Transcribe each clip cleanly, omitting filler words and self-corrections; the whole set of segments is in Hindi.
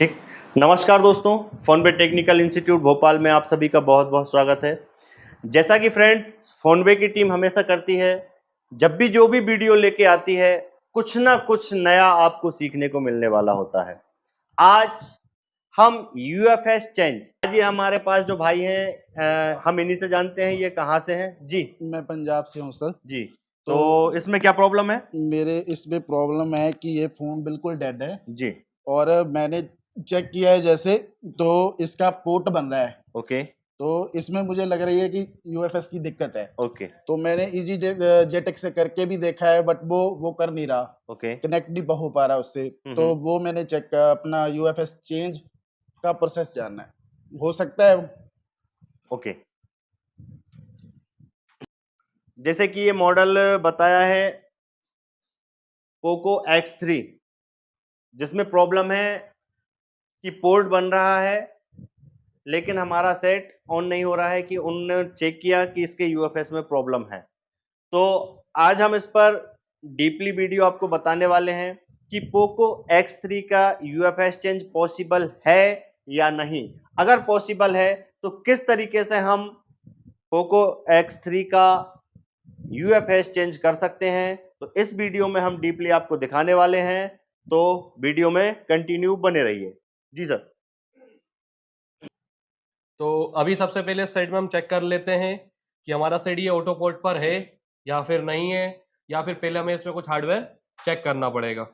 ठीक। नमस्कार दोस्तों, फोनवे टेक्निकल इंस्टीट्यूट भोपाल में आप सभी का बहुत बहुत स्वागत है। जैसा कि फ्रेंड्स, फोनवे की टीम हमेशा करती है, जब भी जो भी वीडियो लेके आती है, कुछ ना कुछ नया आपको सीखने को मिलने वाला होता है। आज हम यूएफएस चेंज, आज ये हमारे पास जो भाई हैं, हम इन्हीं से जानते हैं ये कहाँ से हैं जी। मैं पंजाब से हूँ सर। जी, तो इसमें क्या प्रॉब्लम है? मेरे इसमें प्रॉब्लम है कि ये फ़ोन बिल्कुल डेड है जी। और मैंने चेक किया है जैसे, तो इसका पोर्ट बन रहा है। ओके। तो इसमें मुझे लग रही है कि यूएफएस की दिक्कत है। ओके। तो मैंने ईजी जेटेक से करके भी देखा है, बट वो कर नहीं रहा, ओके। कनेक्ट नहीं हो पा रहा उससे। तो वो मैंने चेक अपना यूएफएस चेंज का प्रोसेस जानना है, हो सकता है? ओके। जैसे कि ये मॉडल बताया है पोको X3, जिसमें प्रॉब्लम है कि पोर्ट बन रहा है लेकिन हमारा सेट ऑन नहीं हो रहा है, कि उन्होंने चेक किया कि इसके यूएफएस में प्रॉब्लम है। तो आज हम इस पर डीपली वीडियो आपको बताने वाले हैं कि पोको X3 का यूएफएस चेंज पॉसिबल है या नहीं। अगर पॉसिबल है तो किस तरीके से हम पोको X3 का यूएफएस चेंज कर सकते हैं, तो इस वीडियो में हम डीपली आपको दिखाने वाले हैं। तो वीडियो में कंटिन्यू बने रहिए जी सर। तो अभी सबसे पहले इस साइड में हम चेक कर लेते हैं कि हमारा साइड ये ऑटो पोर्ट पर है या फिर नहीं है, या फिर पहले हमें इसमें कुछ हार्डवेयर चेक करना पड़ेगा।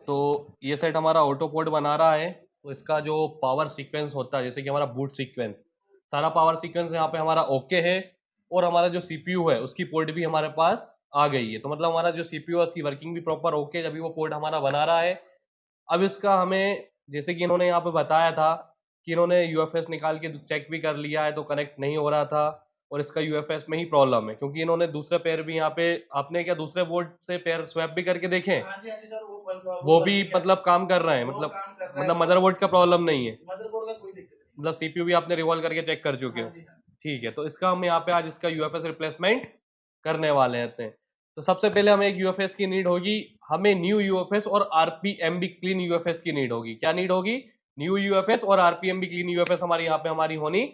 तो ये सेट हमारा ऑटो पोर्ट बना रहा है, तो इसका जो पावर सीक्वेंस होता है, जैसे कि हमारा बूट सीक्वेंस, सारा पावर सीक्वेंस यहाँ पे हमारा ओके है, और हमारा जो सीपीयू है उसकी पोर्ट भी हमारे पास आ गई है। तो मतलब हमारा जो सीपीयू है उसकी वर्किंग भी प्रॉपर ओके, जब भी वो पोर्ट हमारा बना रहा है। अब इसका हमें, जैसे कि इन्होंने यहाँ पे बताया था कि इन्होंने यूएफएस निकाल के चेक भी कर लिया है, तो कनेक्ट नहीं हो रहा था, और इसका यूएफएस में ही प्रॉब्लम है, क्योंकि इन्होंने दूसरे पेयर भी यहाँ पे, आपने क्या दूसरे बोर्ड से पेयर स्वैप भी करके देखे? हाँ जी, हाँ जी सर, वो कर भी दिया है। मतलब काम कर रहे हैं, वो मतलब काम कर रहा है। मतलब मदरबोर्ड का प्रॉब्लम नहीं है, मदरबोर्ड का कोई दिक्कत नहीं। मतलब सीपीयू भी आपने रिवॉल्व करके चेक कर चुके हो? हाँ जी, हाँ। ठीक है, तो इसका हम यहाँ पे आज इसका यूएफएस रिप्लेसमेंट करने वाले हैं। तो सबसे पहले हमें एक यूएफएस की नीड होगी, हमें न्यू यूएफएस और आरपीएमबी क्लीन यूएफएस की नीड होगी। क्या नीड होगी? न्यू यूएफएस और आरपीएमबी क्लीन यूएफएस हमारी यहाँ पे हमारी होनी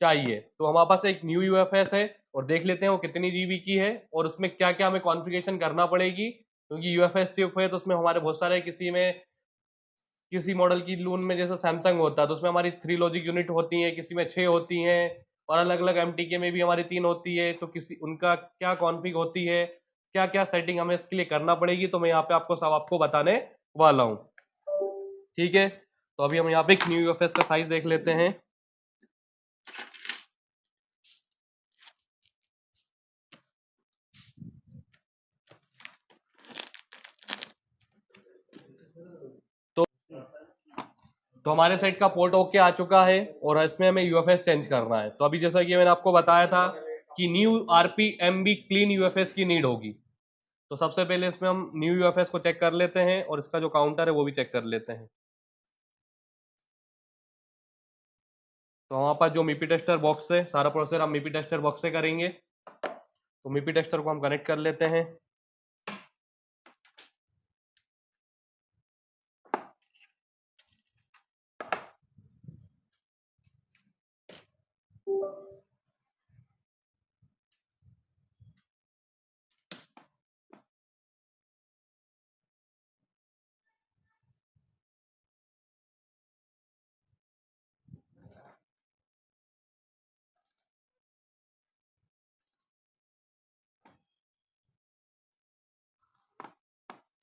चाहिए। तो हमारे पास एक न्यू यूएफएस है, और देख लेते हैं वो कितनी जीबी की है और उसमें क्या क्या हमें कॉन्फ़िगरेशन करना पड़ेगी, क्योंकि यूएफएस चिप है तो उसमें हमारे बहुत सारे, किसी मॉडल की लून में जैसे सैमसंग होता है तो उसमें हमारी 3 लॉजिक यूनिट होती हैं, किसी में 6 होती हैं, और अलग अलग एमटीके में भी हमारी 3 होती है। तो किसी उनका क्या कॉन्फ़िग होती है, क्या क्या सेटिंग हमें इसके लिए करना पड़ेगी, तो मैं यहाँ पे आपको सब आपको बताने वाला हूँ। ठीक है, तो अभी हम यहाँ पे एक न्यू यूएफएस का साइज देख लेते हैं। तो हमारे साइड का पोर्ट ओके आ चुका है, और इसमें हमें यूएफएस चेंज करना है। तो अभी जैसा कि मैंने आपको बताया था कि न्यू आरपीएमबी क्लीन यूएफएस की नीड होगी। तो सबसे पहले इसमें हम न्यू यूएफएस को चेक कर लेते हैं, और इसका जो काउंटर है वो भी चेक कर लेते हैं। तो हमारे पास जो मीपी टेस्टर बॉक्स है, सारा प्रोसेसर हम मीपी टेस्टर बॉक्स से करेंगे। तो मीपी टेस्टर को हम कनेक्ट कर लेते हैं।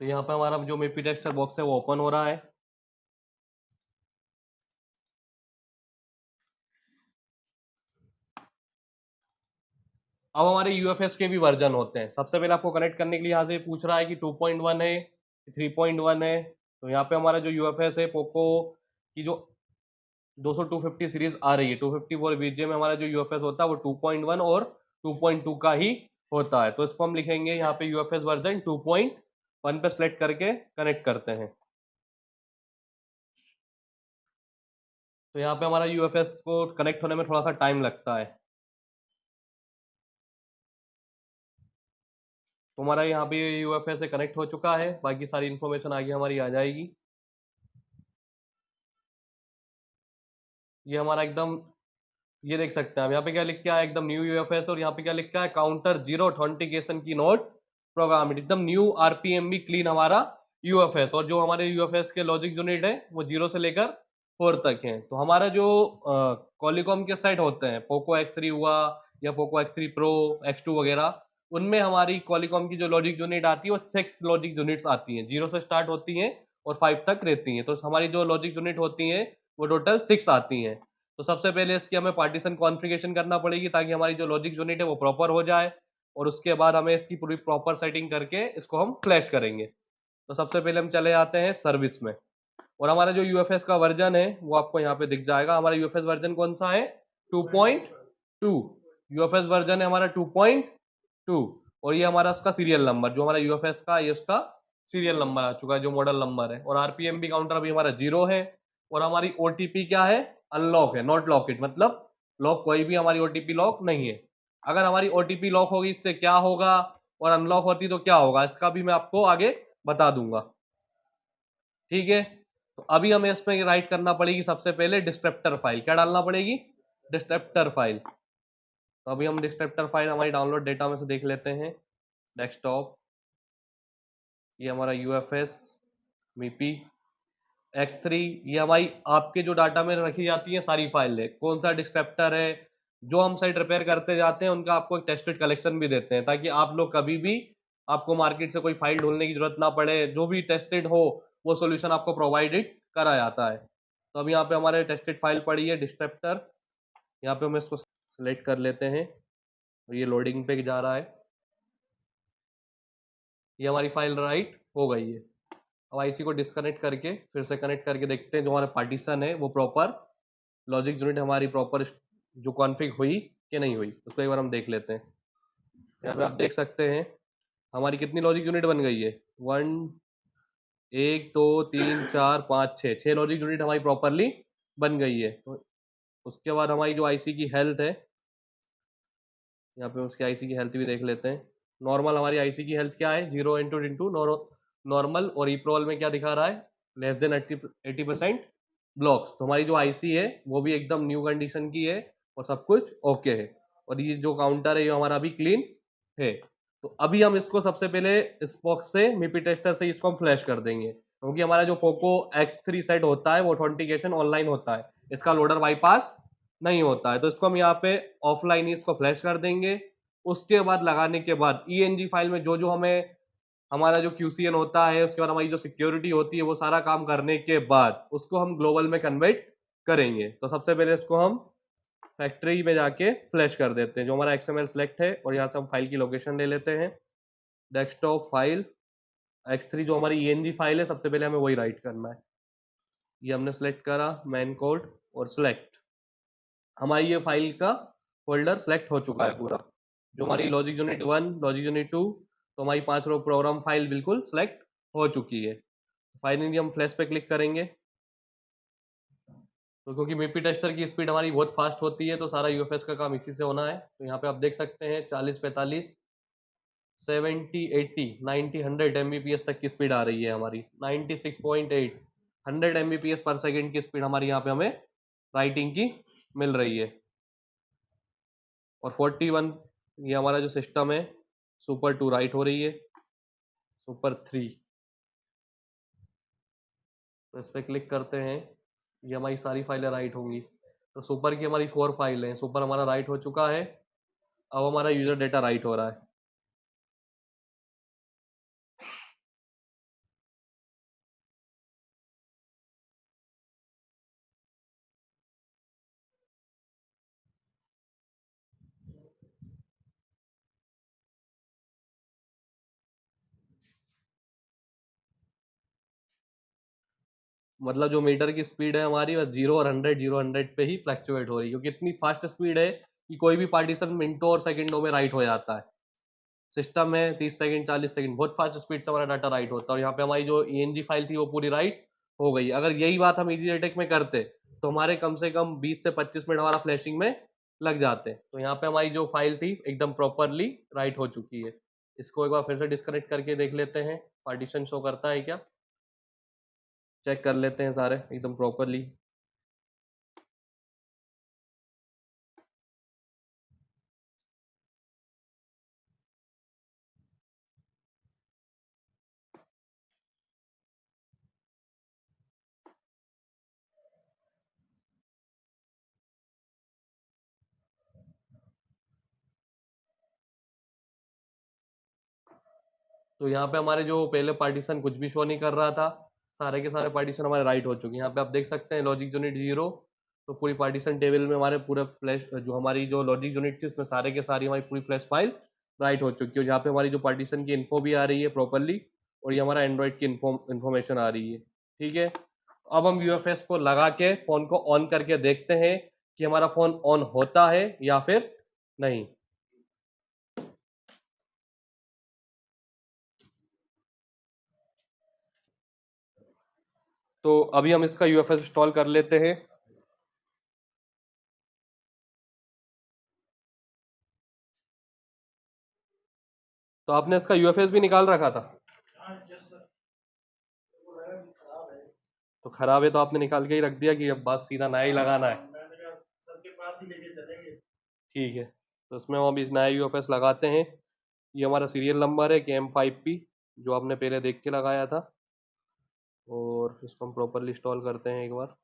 तो यहाँ पे हमारा जो मीपी टेस्टर बॉक्स है वो ओपन हो रहा है। अब हमारे यूएफएस के भी वर्जन होते हैं। सबसे पहले आपको कनेक्ट करने के लिए यहाँ से पूछ रहा है कि 2.1 है, 3.1 है। तो यहाँ पे हमारा जो यूएफएस है पोको की, जो 200 250 सीरीज आ रही है। 254 VGA में हमारा जो यूएफएस होता है वो 2.1 और 2.2 का ही होता है। तो इसको हम लिखेंगे यहाँ पे यूएफएस वर्जन 2.1 पे सेलेक्ट करके कनेक्ट करते हैं। तो यहाँ पे हमारा यूएफएस को कनेक्ट होने में थोड़ा सा टाइम लगता है। तो हमारा यहाँ पे यूएफएस से कनेक्ट हो चुका है, बाकी सारी इन्फॉर्मेशन आगे हमारी आ जाएगी। ये हमारा एकदम, ये देख सकते हैं आप यहाँ पे क्या लिख के आया, एकदम न्यू यूएफएस, और यहाँ पे क्या लिख के आया, काउंटर जीरो ऑथेंटिकेशन की नोट प्रोग्राम, एकदम न्यू आरपीएमबी क्लीन हमारा यूएफएस। और जो हमारे यूएफएस के लॉजिक यूनिट है वो 0 से लेकर 4 तक है। तो हमारा जो कॉलिकॉम के सेट होते हैं, पोको X3 हुआ या पोको X3 प्रो, X2 वगैरह, उनमें हमारी कॉलिकॉम की जो लॉजिक यूनिट आती है वो 6 लॉजिक यूनिट्स आती हैं, 0 से स्टार्ट होती हैं और 5 तक रहती हैं। तो हमारी जो लॉजिक यूनिट होती हैं वो टोटल 6 आती हैं। तो सबसे पहले इसकी हमें पार्टीशन कॉन्फ़िगरेशन करना पड़ेगी ताकि हमारी जो लॉजिक यूनिट है वो प्रॉपर हो जाए, और उसके बाद हमें इसकी पूरी प्रॉपर सेटिंग करके इसको हम फ्लैश करेंगे। तो सबसे पहले हम चले आते हैं सर्विस में, और हमारा जो यूएफएस का वर्जन है वो आपको यहाँ पे दिख जाएगा। हमारा यूएफएस वर्जन कौन सा है? 2.2 यूएफएस वर्जन है हमारा, 2.2। और ये हमारा उसका सीरियल नंबर, जो हमारा यूएफएस का ये उसका सीरियल नंबर आ चुका है, जो मॉडल नंबर है। और आरपीएमबी काउंटर अभी हमारा 0 है। और हमारी ओटीपी क्या है? अनलॉक है, नॉट लॉक इट, मतलब लॉक कोई भी हमारी ओटीपी लॉक नहीं है। अगर हमारी ओटीपी लॉक होगी इससे क्या होगा, और अनलॉक होती तो क्या होगा, इसका भी मैं आपको आगे बता दूंगा। ठीक है, तो अभी हमें इसमें राइट करना पड़ेगी सबसे पहले डिस्क्रिप्टर फाइल। क्या डालना पड़ेगी? Descriptor file. तो अभी हम डिस्क्रिप्टर फाइल हमारी डाउनलोड डेटा में से देख लेते हैं। डेस्कटॉप, ये हमारा यूएफएस मीपी X3, ये हमारी आपके जो डाटा में रखी जाती है सारी फाइल है। कौन सा डिस्क्रिप्टर है, जो हम साइट रिपेयर करते जाते हैं उनका आपको एक टेस्टेड कलेक्शन भी देते हैं, ताकि आप लोग कभी भी आपको मार्केट से कोई फाइल ढूंढने की जरूरत ना पड़े, जो भी टेस्टेड हो वो सोल्यूशन आपको प्रोवाइडेड करा जाता है। तो अभी यहाँ पे हमारे टेस्टेड फाइल पड़ी है डिस्क्रिप्टर, यहाँ पे हम इसको सिलेक्ट कर लेते हैं। ये लोडिंग पे जा रहा है, ये हमारी फाइल राइट हो गई है। अब आईसी को डिस्कनेक्ट करके फिर से कनेक्ट करके देखते हैं जो हमारा पार्टीशन है वो प्रॉपर लॉजिक यूनिट हमारी प्रॉपर जो कॉन्फ़िग हुई कि नहीं हुई, उसको एक बार हम देख लेते हैं। यहाँ पे आप देख सकते हैं हमारी कितनी लॉजिक यूनिट बन गई है। 1 2 3 4 5 6 लॉजिक यूनिट हमारी प्रॉपरली बन गई है। तो उसके बाद हमारी जो आईसी की हेल्थ है, यहाँ पे उसकी आईसी की हेल्थ भी देख लेते हैं। नॉर्मल हमारी आईसी की हेल्थ क्या है? 0 इंटू नॉर्मल, और ईप्रोल में क्या दिखा रहा है? Less than 80% blocks. तो हमारी जो आईसी है वो भी एकदम न्यू कंडीशन की है और सब कुछ ओके है। और ये जो काउंटर है ये हमारा अभी क्लीन है। तो अभी हम इसको सबसे पहले इस बॉक्स से मीपी टेस्टर से इसको हम फ्लैश कर देंगे, क्योंकि हमारा जो पोको X3 सेट होता है वो ऑथेंटिकेशन ऑनलाइन होता है, इसका लोडर बाईपास नहीं होता है। तो इसको हम यहाँ पे ऑफलाइन ही इसको फ्लैश कर देंगे। उसके बाद लगाने के बाद ENG फाइल में जो जो हमें हमारा जो QCN होता है, उसके बाद हमारी जो सिक्योरिटी होती है, वो सारा काम करने के बाद उसको हम ग्लोबल में कन्वर्ट करेंगे। तो सबसे पहले इसको हम फैक्ट्री में जाके फ्लैश कर देते हैं, जो हमारा XML सेलेक्ट है, और यहाँ से हम फाइल की लोकेशन ले लेते हैं। डेस्कटॉप फाइल X3 जो हमारी ENG फाइल है, सबसे पहले हमें वही राइट करना है। ये हमने सेलेक्ट करा, मैन कोड और सिलेक्ट। हमारी ये फाइल का फोल्डर सेलेक्ट हो चुका है पूरा, जो हमारी लॉजिक यूनिट 1, लॉजिक यूनिट 2, तो हमारी 5 रो प्रोग्राम फाइल बिल्कुल सेलेक्ट हो चुकी है। फाइनली हम फ्लैश पे क्लिक करेंगे। तो क्योंकि मीपी टेस्टर की स्पीड हमारी बहुत फास्ट होती है, तो सारा यूएफएस का काम इसी से होना है। तो यहाँ पे आप देख सकते हैं 40 45 70 80 90 100 Mbps तक की स्पीड आ रही है हमारी। 96.8 100 Mbps पर सेकेंड की स्पीड हमारी यहाँ पे हमें राइटिंग की मिल रही है। और 41 ये हमारा जो सिस्टम है, सुपर 2 राइट हो रही है, सुपर 3। तो इस पर क्लिक करते हैं, ये हमारी सारी फाइलें राइट होंगी। तो सुपर की हमारी 4 फाइल हैं, सुपर हमारा राइट हो चुका है। अब हमारा यूजर डेटा राइट हो रहा है। मतलब जो मीटर की स्पीड है हमारी बस 0 और 100 पे ही फ्लक्चुएट हो रही है, क्योंकि इतनी फास्ट स्पीड है कि कोई भी पार्टीशन मिनटों और सेकंडों में राइट हो जाता है। सिस्टम में 30 सेकंड 40 सेकंड बहुत फास्ट स्पीड से हमारा डाटा राइट होता है, और यहाँ पे हमारी जो ENG फाइल थी वो पूरी राइट हो गई। अगर यही बात हम इजी अटैक में करते तो हमारे कम से कम 20 से 25 मिनट हमारा फ्लैशिंग में लग जाते। तो यहाँ पे हमारी जो फाइल थी एकदम प्रॉपरली राइट हो चुकी है। इसको एक बार फिर से डिस्कनेक्ट करके देख लेते हैं, पार्टीशन शो करता है क्या, चेक कर लेते हैं सारे एकदम प्रॉपरली। तो यहाँ पे हमारे जो पहले पार्टीशन कुछ भी शो नहीं कर रहा था, सारे के सारे पार्टीशन हमारे राइट हो चुके हैं। यहाँ पे आप देख सकते हैं लॉजिक यूनिट 0, तो पूरी पार्टीशन टेबल में हमारे पूरे फ्लैश जो हमारी जो लॉजिक यूनिट थी उसमें सारे के सारी हमारी पूरी फ्लैश फाइल राइट हो चुकी है। यहाँ पे हमारी जो पार्टीशन की इन्फो भी आ रही है प्रॉपरली, और ये हमारा एंड्रॉइड की इन्फॉर्मेशन आ रही है। ठीक है, अब हम UFS को लगा के फ़ोन को ऑन करके देखते हैं कि हमारा फ़ोन ऑन होता है या फिर नहीं। तो अभी हम इसका UFS इंस्टॉल कर लेते हैं। तो आपने इसका UFS भी निकाल रखा था? तो खराब है तो आपने निकाल के ही रख दिया कि अब बस सीधा नया ही लगाना है? सर के पास ही लेके चलेंगे। ठीक है, तो इसमें हम अभी नया UFS लगाते हैं। ये हमारा सीरियल नंबर है KM5P, जो आपने पहले देख के लगाया था, और इसको हम प्रॉपरली इंस्टॉल करते हैं एक बार।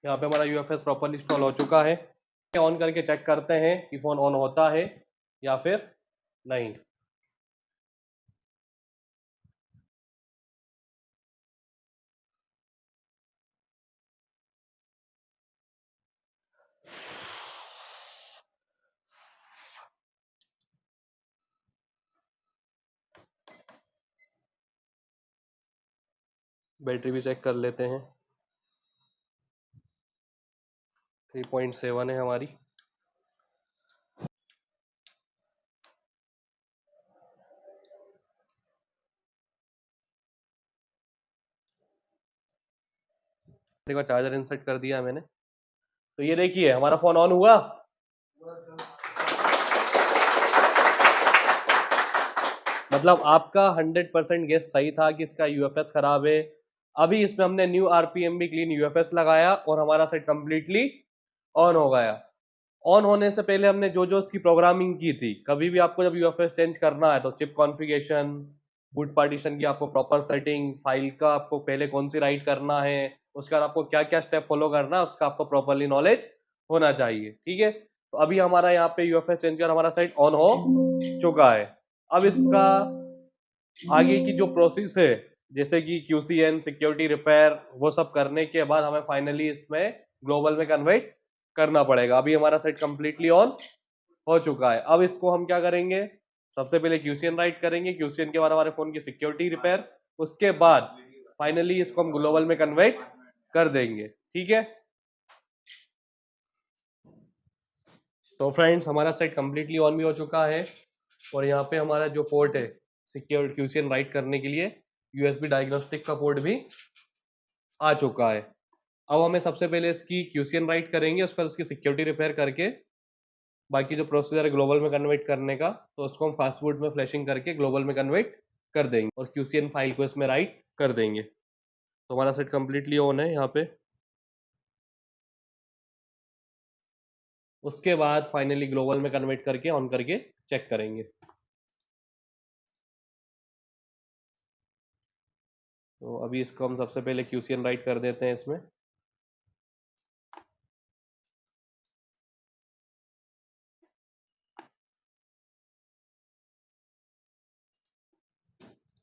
यहाँ पे हमारा UFS प्रॉपरली इंस्टॉल हो चुका है। ऑन करके चेक करते हैं कि फ़ोन ऑन होता है या फिर नहीं। बैटरी भी चेक कर लेते हैं, 3.7 है हमारी। देखो चार्जर इंसर्ट कर दिया है मैंने, तो ये देखिए हमारा फ़ोन ऑन हुआ। मतलब आपका 100% गेस सही था कि इसका UFS खराब है। अभी इसमें हमने न्यू RPMB क्लीन UFS लगाया और हमारा सेट कंप्लीटली ऑन हो गया। ऑन होने से पहले हमने जो जो इसकी प्रोग्रामिंग की थी, कभी भी आपको जब UFS चेंज करना है तो चिप कॉन्फ़िगरेशन, बूट पार्टीशन की आपको प्रॉपर सेटिंग, फाइल का आपको पहले कौन सी राइट करना है, उसके बाद आपको क्या क्या स्टेप फॉलो करना है, उसका आपको प्रॉपरली नॉलेज होना चाहिए। ठीक है, तो अभी हमारा यहाँ पे UFS चेंज कर हमारा सेट ऑन हो चुका है। अब इसका आगे की जो प्रोसेस है, जैसे कि QCN सिक्योरिटी रिपेयर, वो सब करने के बाद हमें फाइनली इसमें ग्लोबल में कन्वर्ट करना पड़ेगा। अभी हमारा सेट कंप्लीटली ऑन हो चुका है। अब इसको हम क्या करेंगे, सबसे पहले QCN राइट करेंगे, QCN के बाद हमारे फोन की सिक्योरिटी रिपेयर, उसके बाद फाइनली इसको हम ग्लोबल में कन्वर्ट कर देंगे। ठीक है, तो फ्रेंड्स हमारा सेट कंप्लीटली ऑन भी हो चुका है, और यहाँ पे हमारा जो पोर्ट है सिक्योर QCN राइट करने के लिए USB डायग्नोस्टिक का पोर्ट भी आ चुका है। अब हमें सबसे पहले इसकी QCN राइट करेंगे, उसके बाद इसकी सिक्योरिटी रिपेयर करके बाकी जो प्रोसीजर है ग्लोबल में कन्वर्ट करने का, तो उसको हम फास्ट फूड में फ्लैशिंग करके ग्लोबल में कन्वर्ट कर देंगे और QCN फाइल को इसमें राइट कर देंगे। तो हमारा सेट कंप्लीटली ऑन है यहाँ पे। उसके बाद फाइनली ग्लोबल में कन्वर्ट करके ऑन करके चेक करेंगे। तो अभी इसको हम सबसे पहले QCN राइट कर देते हैं इसमें।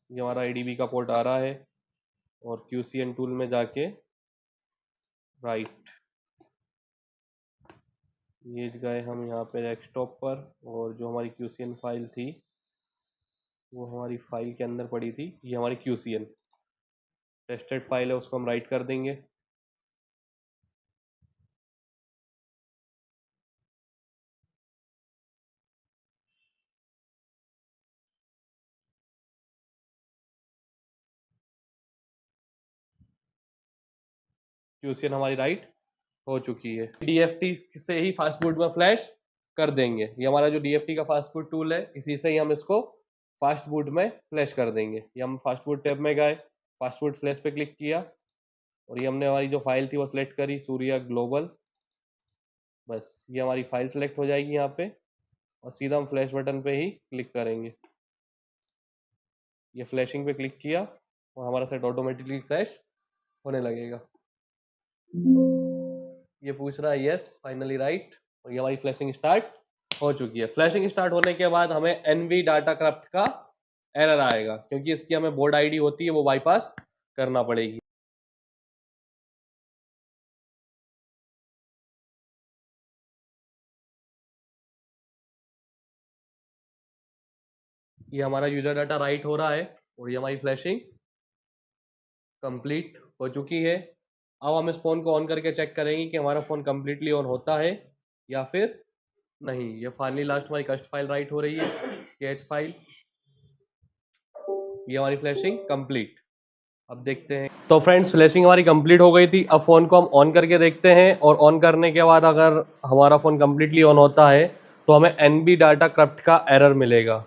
ये हमारा ADB का पोर्ट आ रहा है, और QCN टूल में जाके राइट, ये गए हम यहाँ पे डेस्कटॉप पर, और जो हमारी QCN फाइल थी वो हमारी फाइल के अंदर पड़ी थी। ये हमारी QCN टेस्टेड फाइल है, उसको हम राइट कर देंगे। QCN हमारी राइट हो चुकी है। DFT से ही फास्टबूट में फ्लैश कर देंगे। ये हमारा जो DFT का फास्टबूट टूल है, इसी से ही हम इसको फास्टबूट में फ्लैश कर देंगे। ये हम फास्टबूट टैब में गए, फास्टबूट फ्लैश पे क्लिक किया, और ये हमने हमारी जो फाइल थी वो सिलेक्ट करी, सूर्या ग्लोबल। बस ये हमारी फाइल सेलेक्ट हो जाएगी यहाँ पे, और सीधा हम फ्लैश बटन पे ही क्लिक करेंगे। ये फ्लैशिंग पे क्लिक किया और हमारा सेट ऑटोमेटिकली फ्लैश होने लगेगा। ये पूछ रहा है यस, फाइनली राइट, और ये हमारी फ्लैशिंग स्टार्ट हो चुकी है। फ्लैशिंग स्टार्ट होने के बाद हमें NV डाटा करप्ट का एरर आएगा, क्योंकि इसकी हमें बोर्ड आईडी होती है वो बाईपास करना पड़ेगी। ये हमारा यूजर डाटा राइट हो रहा है, और ये हमारी फ्लैशिंग कंप्लीट हो चुकी है। अब हम इस फ़ोन को ऑन करके चेक करेंगे कि हमारा फ़ोन कंप्लीटली ऑन होता है या फिर नहीं। ये फाइनली लास्ट हमारी कस्ट फाइल राइट हो रही है, कैच फाइल। ये हमारी फ्लैशिंग कंप्लीट। अब देखते हैं। तो फ्रेंड्स, फ्लैशिंग हमारी कंप्लीट हो गई थी। अब फ़ोन को हम ऑन करके देखते हैं, और ऑन करने के बाद अगर हमारा फ़ोन कंप्लीटली ऑन होता है तो हमें NB डाटा करप्ट का एरर मिलेगा,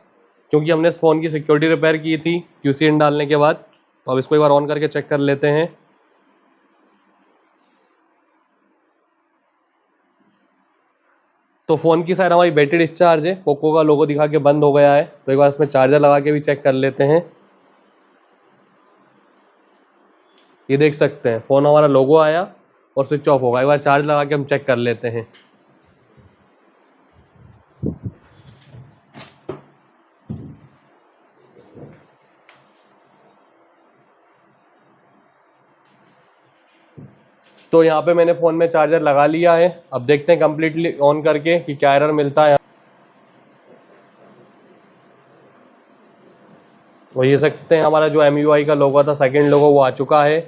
क्योंकि हमने इस फ़ोन की सिक्योरिटी रिपेयर की थी QCN डालने के बाद। तो अब इसको एक बार ऑन करके चेक कर लेते हैं। तो फ़ोन की साइड हमारी बैटरी डिस्चार्ज है, पोको का लोगो दिखा के बंद हो गया है। तो एक बार इसमें चार्जर लगा के भी चेक कर लेते हैं। ये देख सकते हैं फ़ोन हमारा लोगो आया और स्विच ऑफ होगा। एक बार चार्ज लगा के हम चेक कर लेते हैं। तो यहाँ पे मैंने फ़ोन में चार्जर लगा लिया है। अब देखते हैं कंप्लीटली ऑन करके कि क्या एरर मिलता है। वो ये सकते हैं हमारा जो MUI का लोगो था, सेकंड लोगो, वो आ चुका है।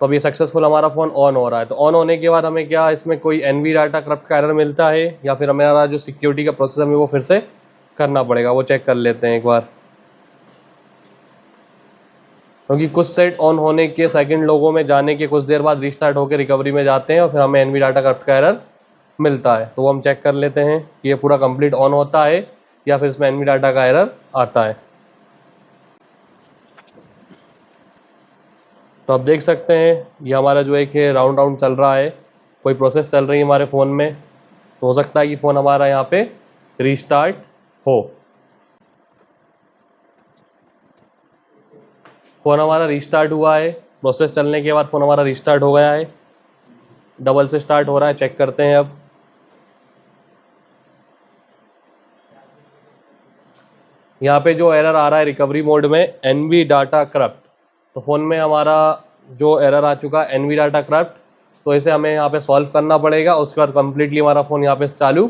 तो अब ये सक्सेसफुल हमारा फ़ोन ऑन हो रहा है। तो ऑन होने के बाद हमें क्या इसमें कोई NV डाटा करप्ट का एरर मिलता है, या फिर हमारा जो सिक्योरिटी का प्रोसेस हमें वो फिर से करना पड़ेगा, वो चेक कर लेते हैं एक बार। क्योंकि कुछ सेट ऑन होने के सेकंड लोगों में जाने के कुछ देर बाद रीस्टार्ट होकर रिकवरी में जाते हैं, और फिर हमें NV डाटा करप्ट का एरर मिलता है। तो वो हम चेक कर लेते हैं कि ये पूरा कंप्लीट ऑन होता है या फिर इसमें NV डाटा का एरर आता है। तो आप देख सकते हैं ये हमारा जो एक है राउंड राउंड चल रहा है, कोई प्रोसेस चल रही है हमारे फ़ोन में। तो हो सकता है कि फ़ोन हमारा यहाँ पे रीस्टार्ट हो। फ़ोन हमारा रीस्टार्ट हुआ है, प्रोसेस चलने के बाद फ़ोन हमारा रीस्टार्ट हो गया है। डबल से स्टार्ट हो रहा है, चेक करते हैं अब। यहाँ पे जो एरर आ रहा है रिकवरी मोड में, NV डाटा करप्ट। तो फ़ोन में हमारा जो एरर आ चुका है NV डाटा करप्ट, तो इसे हमें यहाँ पे सॉल्व करना पड़ेगा। उसके बाद कंप्लीटली हमारा फ़ोन यहाँ पे चालू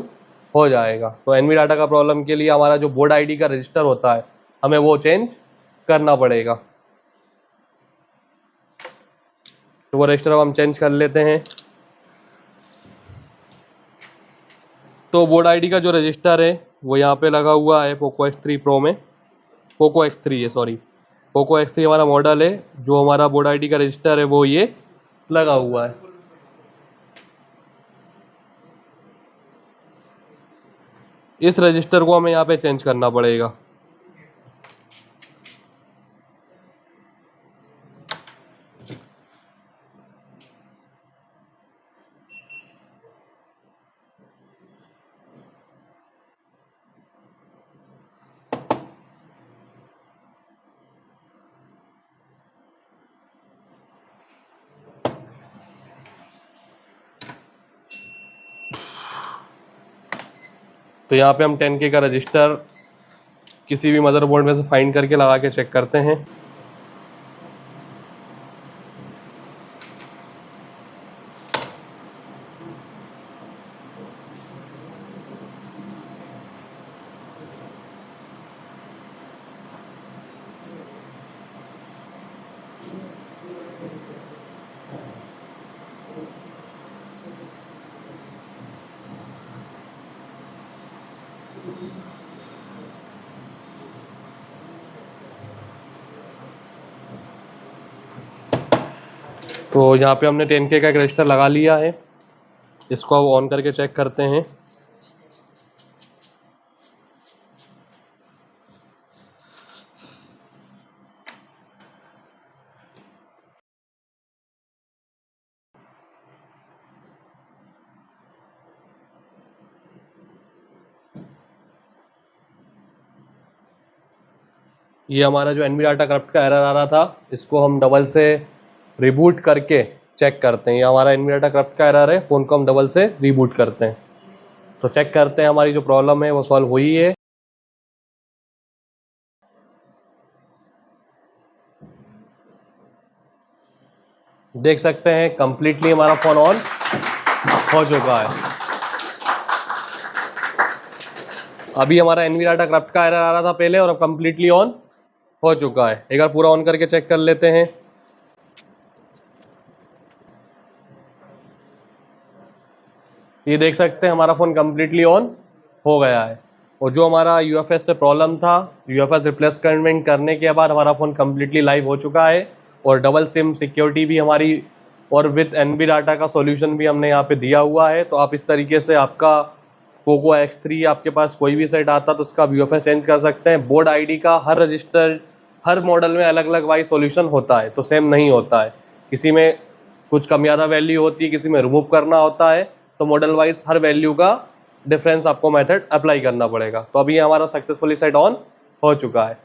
हो जाएगा। तो NV डाटा का प्रॉब्लम के लिए हमारा जो बोर्ड आईडी का रजिस्टर होता है, हमें वो चेंज करना पड़ेगा। तो वो रजिस्टर अब हम चेंज कर लेते हैं। तो बोर्ड आईडी का जो रजिस्टर है वो यहाँ पे लगा हुआ है पोको X3 प्रो में। पोको X3 है, सॉरी, पोको X3 हमारा मॉडल है। जो हमारा बोर्ड आईडी का रजिस्टर है वो ये लगा हुआ है। इस रजिस्टर को हमें यहाँ पे चेंज करना पड़ेगा। तो यहाँ पे हम 10K का रजिस्टर किसी भी मदरबोर्ड में से फाइंड करके लगा के चेक करते हैं। तो यहाँ पे हमने 10K का एक रजिस्टर लगा लिया है, इसको अब ऑन करके चेक करते हैं। ये हमारा जो NV डाटा करप्ट का एरर आ रहा था, इसको हम डबल से रिबूट करके चेक करते हैं। ये हमारा NV डाटा करप्ट का एरर है, फ़ोन को हम डबल से रिबूट करते हैं। तो चेक करते हैं हमारी जो प्रॉब्लम है वो सॉल्व हुई है। देख सकते हैं कंप्लीटली हमारा फ़ोन ऑन हो चुका है। अभी हमारा NV डाटा करप्ट का एरर आ रहा था पहले, और अब कंप्लीटली ऑन हो चुका है। एक बार पूरा ऑन करके चेक कर लेते हैं। ये देख सकते हैं हमारा फ़ोन कंप्लीटली ऑन हो गया है, और जो हमारा UFS से प्रॉब्लम था, UFS रिप्लेसमेंट करने के बाद हमारा फ़ोन कंप्लीटली लाइव हो चुका है, और डबल सिम सिक्योरिटी भी हमारी, और विथ NV डाटा का सॉल्यूशन भी हमने यहाँ पे दिया हुआ है। तो आप इस तरीके से आपका पोको X3 आपके पास कोई भी सेट आता तो उसका UFS चेंज कर सकते हैं। बोर्ड ID का हर रजिस्टर, हर मॉडल में अलग अलग वाइज सॉल्यूशन होता है, तो सेम नहीं होता है। किसी में कुछ कम ज़्यादा वैल्यू होती है, किसी में रिमूव करना होता है, तो मॉडल वाइज हर वैल्यू का डिफरेंस आपको मेथड अप्लाई करना पड़ेगा। तो अभी हमारा सक्सेसफुली सेट ऑन हो चुका है।